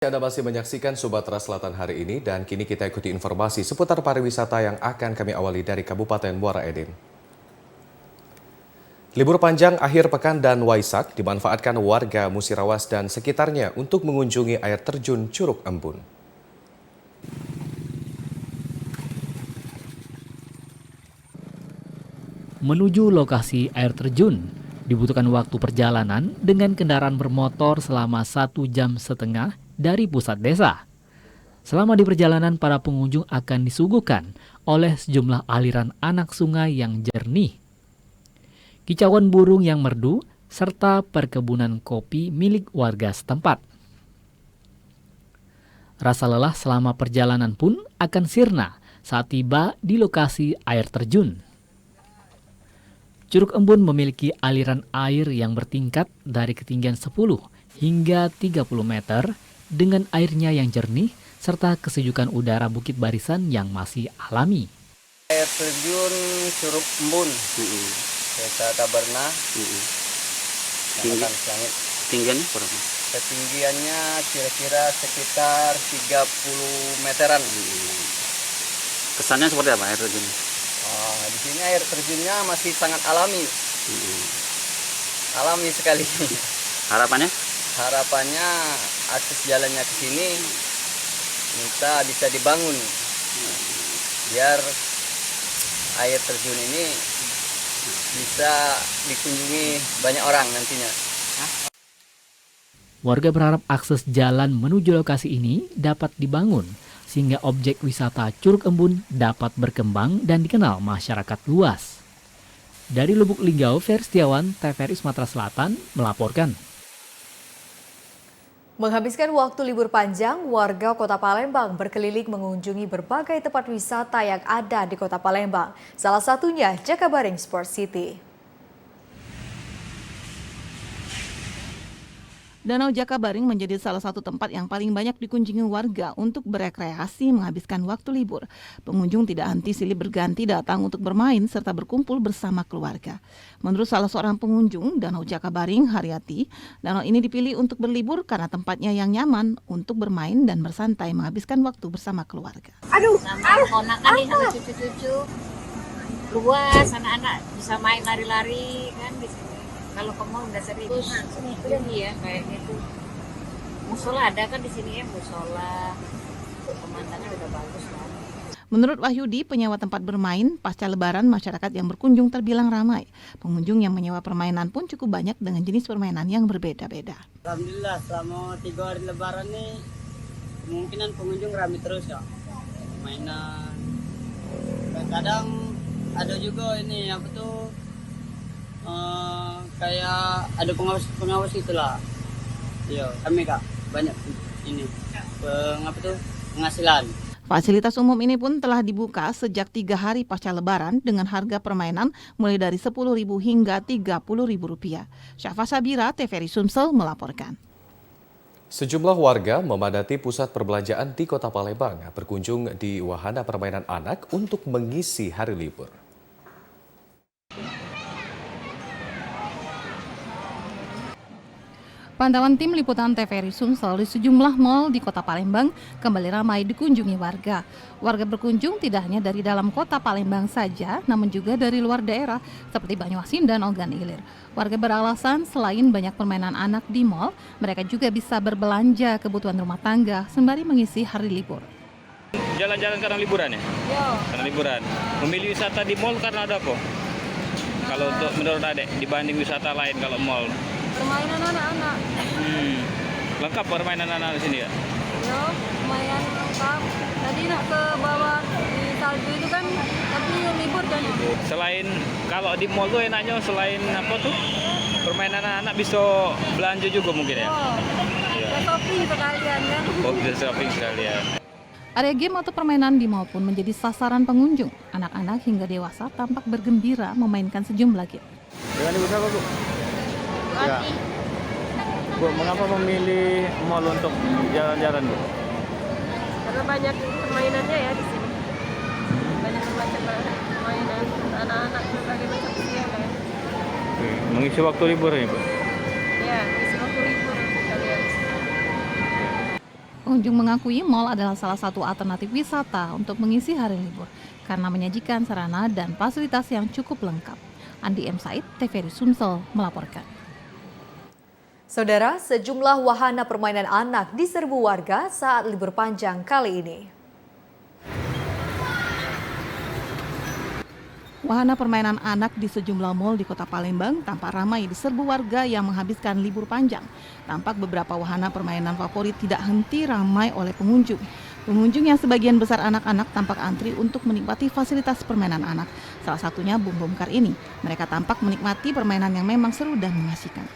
Anda masih menyaksikan Sumatera Selatan hari ini dan kini kita ikuti informasi seputar pariwisata yang akan kami awali dari Kabupaten Muara Enim. Libur panjang akhir pekan dan Waisak dimanfaatkan warga Musirawas dan sekitarnya untuk mengunjungi air terjun Curug Embun. Menuju lokasi air terjun, dibutuhkan waktu perjalanan dengan kendaraan bermotor selama 1,5 jam dari pusat desa. Selama di perjalanan, para pengunjung akan disuguhkan oleh sejumlah aliran anak sungai yang jernih, kicauan burung yang merdu, serta perkebunan kopi milik warga setempat. Rasa lelah selama perjalanan pun akan sirna saat tiba di lokasi air terjun. Curug Embun memiliki aliran air yang bertingkat dari ketinggian 10 hingga 30 meter dengan airnya yang jernih serta kesejukan udara Bukit Barisan yang masih alami. Air terjun Curug Embun, desa Taberna, Kecamatan Langit. Ketinggiannya berapa? Ketinggiannya kira-kira sekitar 30 meteran. Kesannya seperti apa air terjun? Di sini air terjunnya masih sangat alami, alami sekali. Harapannya? Harapannya akses jalannya ke sini minta bisa dibangun biar air terjun ini bisa dikunjungi banyak orang nantinya. Warga berharap akses jalan menuju lokasi ini dapat dibangun sehingga objek wisata Curug Embun dapat berkembang dan dikenal masyarakat luas. Dari Lubuk Linggau, Ferry Setiawan, TVRI Sumatera Selatan melaporkan. Menghabiskan waktu libur panjang, warga Kota Palembang berkeliling mengunjungi berbagai tempat wisata yang ada di Kota Palembang. Salah satunya Jakabaring Sport City. Danau Jakabaring menjadi salah satu tempat yang paling banyak dikunjungi warga untuk berekreasi menghabiskan waktu libur. Pengunjung tidak henti silih berganti datang untuk bermain serta berkumpul bersama keluarga. Menurut salah seorang pengunjung Danau Jakabaring, Haryati, danau ini dipilih untuk berlibur karena tempatnya yang nyaman untuk bermain dan bersantai menghabiskan waktu bersama keluarga. Sama ponakan nih sama cucu-cucu. Luas, anak-anak bisa main lari-lari kan di sini. Kalau ke mall udah sering, ini ya kayak gitu. Musola ada kan di sini ya, musola. Pemandangan udah bagus lah. Menurut Wahyudi, penyewa tempat bermain pasca lebaran masyarakat yang berkunjung terbilang ramai. Pengunjung yang menyewa permainan pun cukup banyak dengan jenis permainan yang berbeda-beda. Alhamdulillah selama 3 hari lebaran nih kemungkinan pengunjung ramai terus ya. Mainan. Kadang ada juga ini apa tuh kayak ada pengawas itulah. Iya, kami Kak banyak ini penghasilan. Fasilitas umum ini pun telah dibuka sejak 3 hari pasca lebaran dengan harga permainan mulai dari Rp10.000 hingga Rp30.000. Syafa Sabira, TVRI Sumsel melaporkan. Sejumlah warga memadati pusat perbelanjaan di Kota Palembang berkunjung di wahana permainan anak untuk mengisi hari libur. Pantauan tim liputan TVRI Sumsel di sejumlah mal di Kota Palembang kembali ramai dikunjungi warga. Warga berkunjung tidak hanya dari dalam Kota Palembang saja, namun juga dari luar daerah seperti Banyuasin dan Ogan Ilir. Warga beralasan selain banyak permainan anak di mal, mereka juga bisa berbelanja kebutuhan rumah tangga sembari mengisi hari libur. Jalan-jalan karena liburan ya? Yo. Karena liburan. Memilih wisata di mal karena ada apa? Kalau untuk menurut adek dibanding wisata lain kalau mal? Permainan anak-anak. Lengkap permainan anak di sini ya? Yo, lumayan lengkap. Tadi nak ke bawah di salju itu kan, tapi libur kan. Selain kalau di mall tuh enaknya selain apa tuh? Permainan anak bisa belanja juga mungkin ya? Bisa shopping sekalian kan. Oh, bisa shopping sekalian. Area game atau permainan di mall pun menjadi sasaran pengunjung. Anak-anak hingga dewasa tampak bergembira memainkan sejumlah game. Dengan ibu siapa, Bu? Ya. Bu, mengapa memilih mall untuk jalan-jalan, Bu? Karena banyak permainannya ya di sini. Banyak macam permainan anak-anak berbagai macam usia kan. Mengisi waktu libur ini, Bu? Ya, isi waktu libur kalian. Pengunjung mengakui mal adalah salah satu alternatif wisata untuk mengisi hari libur karena menyajikan sarana dan fasilitas yang cukup lengkap. Andi M. Said, TVRI Sumsel melaporkan. Saudara, sejumlah wahana permainan anak diserbu warga saat libur panjang kali ini. Wahana permainan anak di sejumlah mal di Kota Palembang tampak ramai diserbu warga yang menghabiskan libur panjang. Tampak beberapa wahana permainan favorit tidak henti ramai oleh pengunjung. Pengunjung yang sebagian besar anak-anak tampak antri untuk menikmati fasilitas permainan anak. Salah satunya Bom Bom Kar ini. Mereka tampak menikmati permainan yang memang seru dan mengasihkan.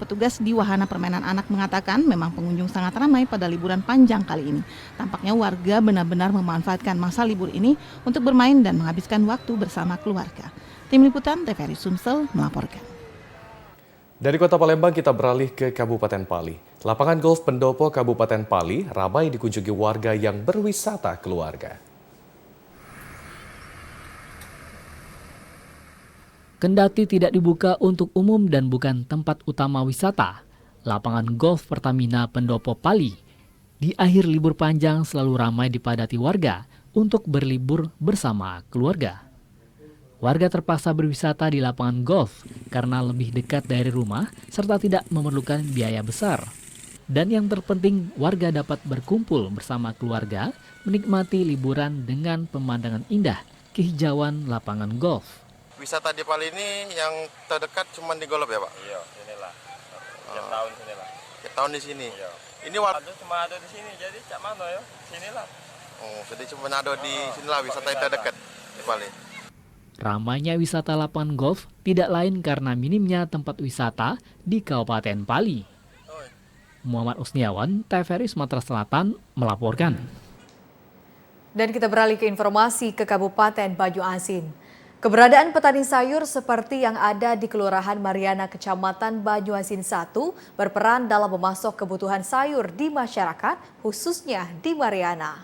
Petugas di wahana permainan anak mengatakan memang pengunjung sangat ramai pada liburan panjang kali ini. Tampaknya warga benar-benar memanfaatkan masa libur ini untuk bermain dan menghabiskan waktu bersama keluarga. Tim Liputan TVRI Sumsel melaporkan. Dari Kota Palembang kita beralih ke Kabupaten Pali. Lapangan golf Pendopo Kabupaten Pali ramai dikunjungi warga yang berwisata keluarga. Kendati tidak dibuka untuk umum dan bukan tempat utama wisata, lapangan golf Pertamina Pendopo Pali di akhir libur panjang selalu ramai dipadati warga untuk berlibur bersama keluarga. Warga terpaksa berwisata di lapangan golf karena lebih dekat dari rumah serta tidak memerlukan biaya besar. Dan yang terpenting, warga dapat berkumpul bersama keluarga menikmati liburan dengan pemandangan indah kehijauan lapangan golf. Wisata di Pali ini yang terdekat cuma di Golop ya Pak? Iya, sinilah. Tiap tahun sinilah. Tiap tahun di sini? Iya. Ini cuma ada di sini, jadi cak mana ya? Sinilah. Oh, jadi cuma ada di sinilah wisata yang terdekat di Pali. Ramainya wisata lapangan golf tidak lain karena minimnya tempat wisata di Kabupaten Pali. Muhammad Usniawan, TVRI Sumatera Selatan melaporkan. Dan kita beralih ke informasi ke Kabupaten Banyuasin. Keberadaan petani sayur seperti yang ada di Kelurahan Mariana, Kecamatan Banyuasin 1 berperan dalam memasok kebutuhan sayur di masyarakat, khususnya di Mariana.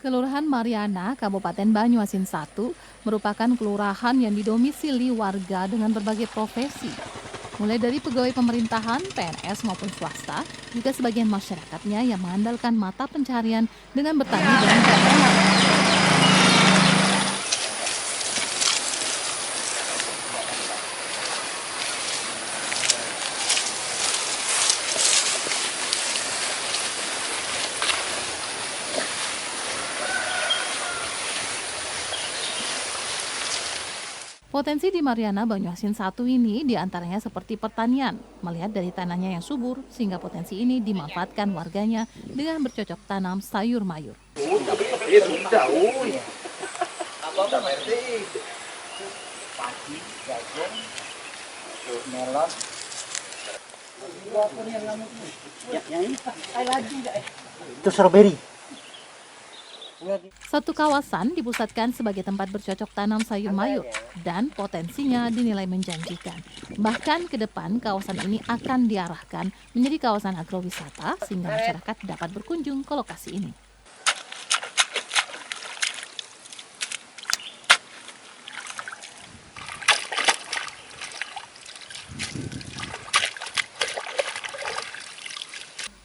Kelurahan Mariana, Kabupaten Banyuasin 1 merupakan kelurahan yang didomisili warga dengan berbagai profesi. Mulai dari pegawai pemerintahan, PNS maupun swasta, juga sebagian masyarakatnya yang mengandalkan mata pencarian dengan bertani dan berdagang. Potensi di Mariana Banyuasin 1 ini diantaranya seperti pertanian, melihat dari tanahnya yang subur sehingga potensi ini dimanfaatkan warganya dengan bercocok tanam sayur mayur. Itu strawberry. Satu kawasan dipusatkan sebagai tempat bercocok tanam sayur mayur dan potensinya dinilai menjanjikan. Bahkan ke depan kawasan ini akan diarahkan menjadi kawasan agrowisata sehingga masyarakat dapat berkunjung ke lokasi ini.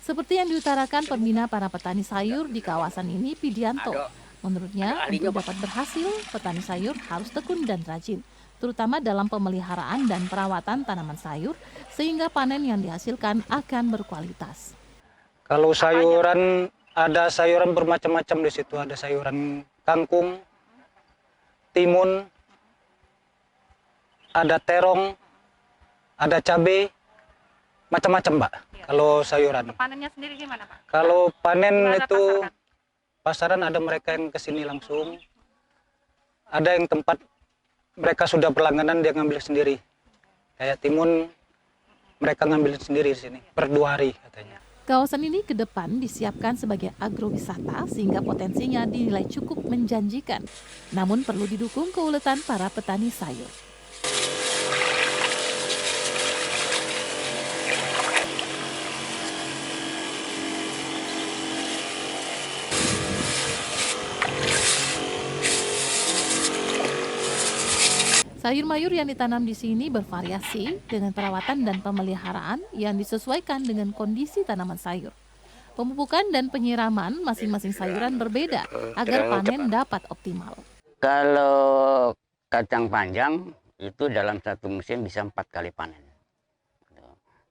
Seperti yang diutarakan pembina para petani sayur di kawasan ini, Pidianto. Menurutnya, untuk dapat berhasil, petani sayur harus tekun dan rajin, terutama dalam pemeliharaan dan perawatan tanaman sayur, sehingga panen yang dihasilkan akan berkualitas. Kalau sayuran, ada sayuran bermacam-macam di situ. Ada sayuran kangkung, timun, ada terong, ada cabai, macam-macam, Mbak. Kalau sayuran. Panennya sendiri gimana, Pak? Kalau panen itu pasaran ada mereka yang kesini langsung. Ada yang tempat mereka sudah berlangganan dia ngambil sendiri. Kayak timun mereka ngambil sendiri di sini per 2 hari katanya. Kawasan ini ke depan disiapkan sebagai agrowisata sehingga potensinya dinilai cukup menjanjikan. Namun perlu didukung keuletan para petani sayur. Sayur mayur yang ditanam di sini bervariasi dengan perawatan dan pemeliharaan yang disesuaikan dengan kondisi tanaman sayur. Pemupukan dan penyiraman masing-masing sayuran berbeda agar panen dapat optimal. Kalau kacang panjang itu dalam satu musim bisa 4 kali panen.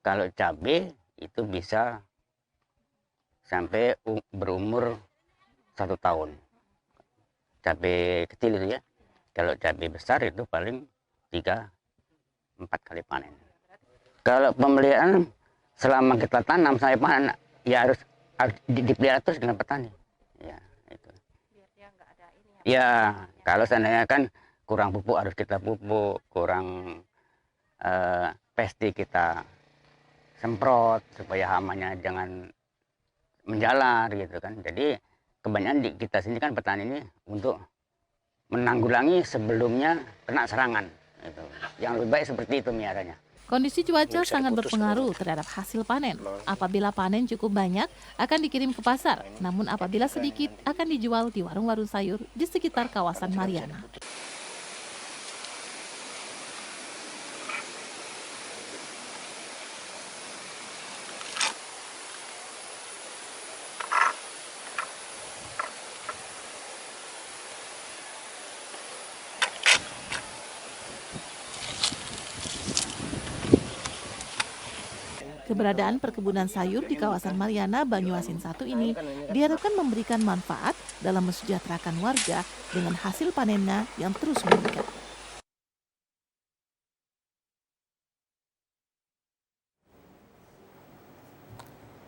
Kalau cabai itu bisa sampai berumur 1 tahun. Cabai kecil itu ya. Kalau cabai besar itu paling 3-4 kali panen. Kalau pemeliharaan selama kita tanam sampai panen ya harus dipelihara terus dengan petani. Ya, itu. Ya, kalau seandainya kan kurang pupuk harus kita pupuk, kurang pesti kita semprot supaya hamanya jangan menjalar gitu kan. Jadi kebanyakan di kita sini kan petani ini untuk menanggulangi sebelumnya kena serangan. Itu. Yang lebih baik seperti itu miaranya. Kondisi cuaca sangat berpengaruh terhadap hasil panen. Apabila panen cukup banyak, akan dikirim ke pasar. Namun apabila sedikit, akan dijual di warung-warung sayur di sekitar kawasan Mariana. Keberadaan perkebunan sayur di kawasan Mariana Banyuasin 1 ini diharapkan memberikan manfaat dalam mesejahterakan warga dengan hasil panennya yang terus meningkat.